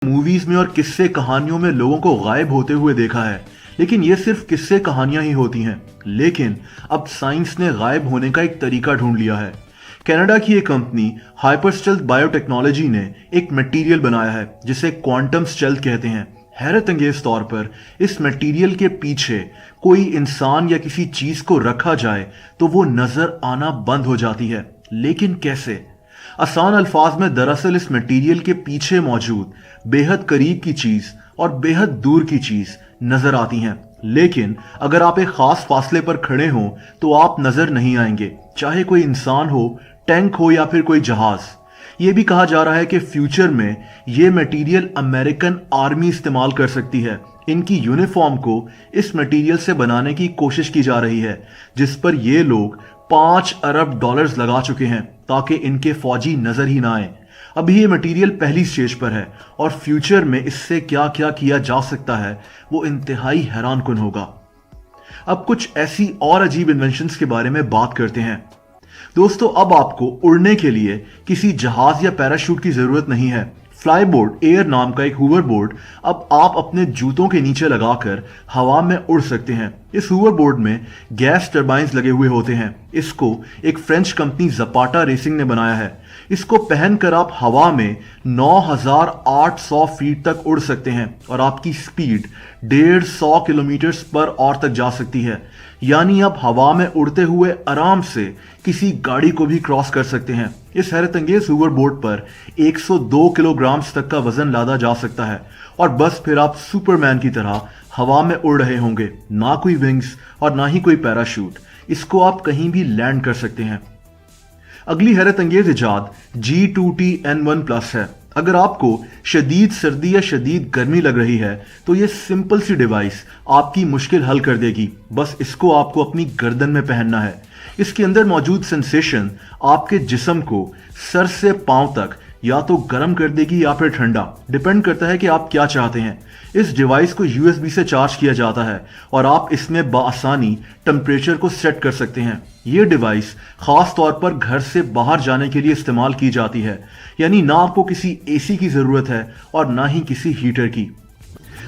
Movies में और किस्से कहानियों में लोगों को गायब होते हुए देखा है, लेकिन ये सिर्फ किस्से कहानियां ही होती हैं। लेकिन अब साइंस ने गायब होने का एक तरीका ढूंढ लिया है। कनाडा की एक कंपनी हाइपरस्टेल्थ बायोटेक्नोलॉजी ने एक मटेरियल बनाया है जिसे क्वांटम स्टेल्थ कहते हैं। हैरत अंगेज तौर पर इस मटेरियल के पीछे कोई इंसान या किसी चीज को रखा जाए तो वो नजर आना बंद हो जाती है। लेकिन कैसे? आसान अल्फाज में दरअसल इस मटेरियल के पीछे मौजूद बेहद करीब की चीज और बेहद दूर की चीज नजर आती हैं, लेकिन अगर आप एक खास फासले पर खड़े हो तो आप नजर नहीं आएंगे, चाहे कोई इंसान हो, टैंक हो या फिर कोई जहाज। यह भी कहा जा रहा है कि फ्यूचर में यह मटेरियल अमेरिकन आर्मी इस्तेमाल कर सकती है। इनकी यूनिफॉर्म को इस मटेरियल से बनाने की कोशिश की जा रही है, जिस पर ये लोग $5 अरब लगा चुके हैं ताकि इनके फौजी नजर ही ना आए। अभी ये मटेरियल पहली स्टेज पर है और फ्यूचर में इससे क्या क्या किया जा सकता है वो इंतहाई हैरानकुन होगा। अब कुछ ऐसी और अजीब इन्वेंशंस के बारे में बात करते हैं। दोस्तों, अब आपको उड़ने के लिए किसी जहाज या पैराशूट की जरूरत नहीं है। फ्लाईबोर्ड एयर नाम का एक हूवर बोर्ड अब आप अपने जूतों के नीचे लगाकर हवा में उड़ सकते हैं। इस हूवर बोर्ड में गैस टरबाइंस लगे हुए होते हैं। इसको एक फ्रेंच कंपनी ज़पाटा रेसिंग ने बनाया है। इसको पहनकर आप हवा में 9,800 फीट तक उड़ सकते हैं और आपकी स्पीड 150 किलोमीटर पर आवर तक जा सकती है। यानी आप हवा में उड़ते हुए आराम से किसी गाड़ी को भी क्रॉस कर सकते हैं। इस हैरत अंगेज हूवर बोर्ड पर 102 किलोग्राम तक का वजन लादा जा सकता है और बस फिर आप सुपरमैन की तरह हवा में उड़ रहे होंगे। ना कोई विंग्स और ना ही कोई पैराशूट। इसको आप कहीं भी लैंड कर सकते हैं। अगली हैरत अंगेज इजाद G2T N1+ है। अगर आपको शदीद सर्दी या शदीद गर्मी लग रही है तो ये सिंपल सी डिवाइस आपकी मुश्किल हल कर देगी। बस इसको आपको अपनी गर्दन में पहनना है। इसके अंदर मौजूद सेंसेशन आपके जिस्म को सर से पांव तक या तो गर्म कर देगी या फिर ठंडा, डिपेंड करता है कि आप क्या चाहते हैं। इस डिवाइस को USB से चार्ज किया जाता है और आप इसमें बाआसानी टेम्परेचर को सेट कर सकते हैं। ये डिवाइस खास तौर पर घर से बाहर जाने के लिए इस्तेमाल की जाती है, यानी ना आपको किसी AC की जरूरत है और ना ही किसी हीटर की।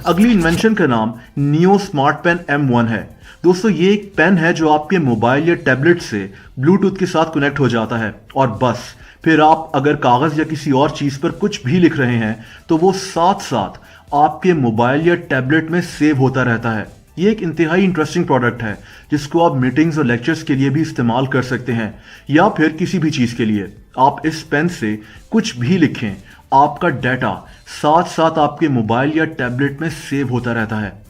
अगली इन्वेंशन का नाम नियो स्मार्ट पेन M1 है। दोस्तों, ये एक पेन है जो आपके मोबाइल या टैबलेट से ब्लूटूथ के साथ कनेक्ट हो जाता है और बस फिर आप अगर कागज या किसी और चीज पर कुछ भी लिख रहे हैं तो वो साथ साथ आपके मोबाइल या टैबलेट में सेव होता रहता है। ये एक इंतहाई इंटरेस्टिंग प्रोडक्ट है जिसको आप मीटिंग्स और लेक्चर्स के लिए भी इस्तेमाल कर सकते हैं या फिर किसी भी चीज के लिए। आप इस पेन से कुछ भी लिखें, आपका डाटा साथ साथ आपके मोबाइल या टैबलेट में सेव होता रहता है।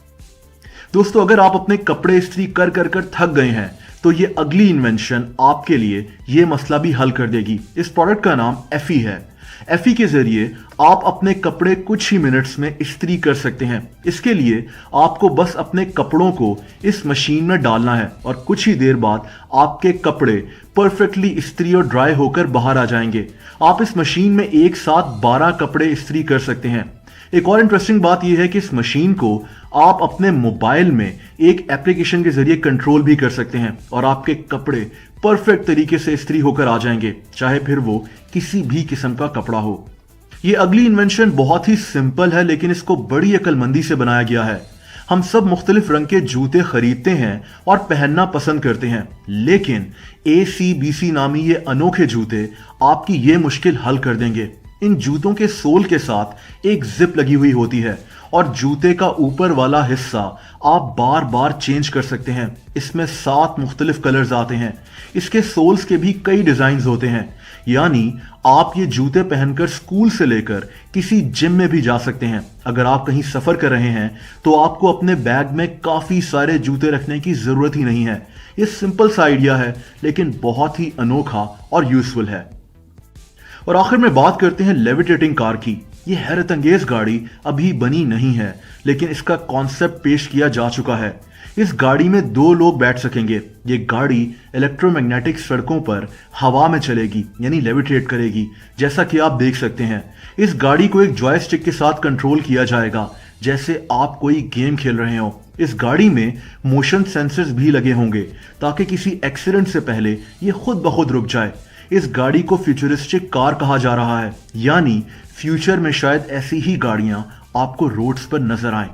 दोस्तों, अगर आप अपने कपड़े इस्त्री कर कर कर थक गए हैं तो ये अगली इन्वेंशन आपके लिए ये मसला भी हल कर देगी। इस प्रोडक्ट का नाम एफी है। एफी के जरिए आप अपने कपड़े कुछ ही मिनट्स में इस्त्री कर सकते हैं। इसके लिए आपको बस अपने कपड़ों को इस मशीन में डालना है और कुछ ही देर बाद आपके कपड़े परफेक्टली इस्त्री और ड्राई होकर बाहर आ जाएंगे। आप इस मशीन में एक साथ 12 कपड़े इस्त्री कर सकते हैं। एक और इंटरेस्टिंग बात यह है कि इस मशीन को आप अपने मोबाइल में एक एप्लीकेशन के जरिए कंट्रोल भी कर सकते हैं और आपके कपड़े परफेक्ट तरीके से इस्त्री होकर आ जाएंगे, चाहे फिर वो किसी भी किस्म का कपड़ा हो। ये अगली इन्वेंशन बहुत ही सिंपल है, लेकिन इसको बड़ी अक्लमंदी से बनाया गया है। हम सब मुख्तलिफ रंग के जूते खरीदते हैं और पहनना पसंद करते हैं, लेकिन ACBC नामी ये अनोखे जूते आपकी ये मुश्किल हल कर देंगे। इन जूतों के सोल के साथ एक जिप लगी हुई होती है और जूते का ऊपर वाला हिस्सा आप बार बार चेंज कर सकते हैं। इसमें 7 मुख्तलिफ कलर्स आते हैं। इसके सोल्स के भी कई डिजाइन होते हैं, यानी आप ये जूते पहनकर स्कूल से लेकर किसी जिम में भी जा सकते हैं। अगर आप कहीं सफर कर रहे हैं तो आपको अपने बैग में काफी सारे जूते रखने की जरूरत ही नहीं है। ये सिंपल सा आइडिया है, लेकिन बहुत ही अनोखा और यूजफुल है। और आखिर में बात करते हैं लेविटेटिंग कार की। ये हैरत अंगेज गाड़ी अभी बनी नहीं है, लेकिन इसका कॉन्सेप्ट पेश किया जा चुका है। इस गाड़ी में 2 लोग बैठ सकेंगे। ये गाड़ी इलेक्ट्रोमैग्नेटिक सड़कों पर हवा में चलेगी, यानी लेविटेट करेगी, जैसा कि आप देख सकते हैं। इस गाड़ी को एक जॉयस्टिक के साथ कंट्रोल किया जाएगा, जैसे आप कोई गेम खेल रहे हो। इस गाड़ी में मोशन सेंसर्स भी लगे होंगे ताकि किसी एक्सीडेंट से पहले ये खुद ब खुद रुक जाए। इस गाड़ी को फ्यूचरिस्टिक कार कहा जा रहा है, यानी फ्यूचर में शायद ऐसी ही गाड़ियां आपको रोड्स पर नजर आएं।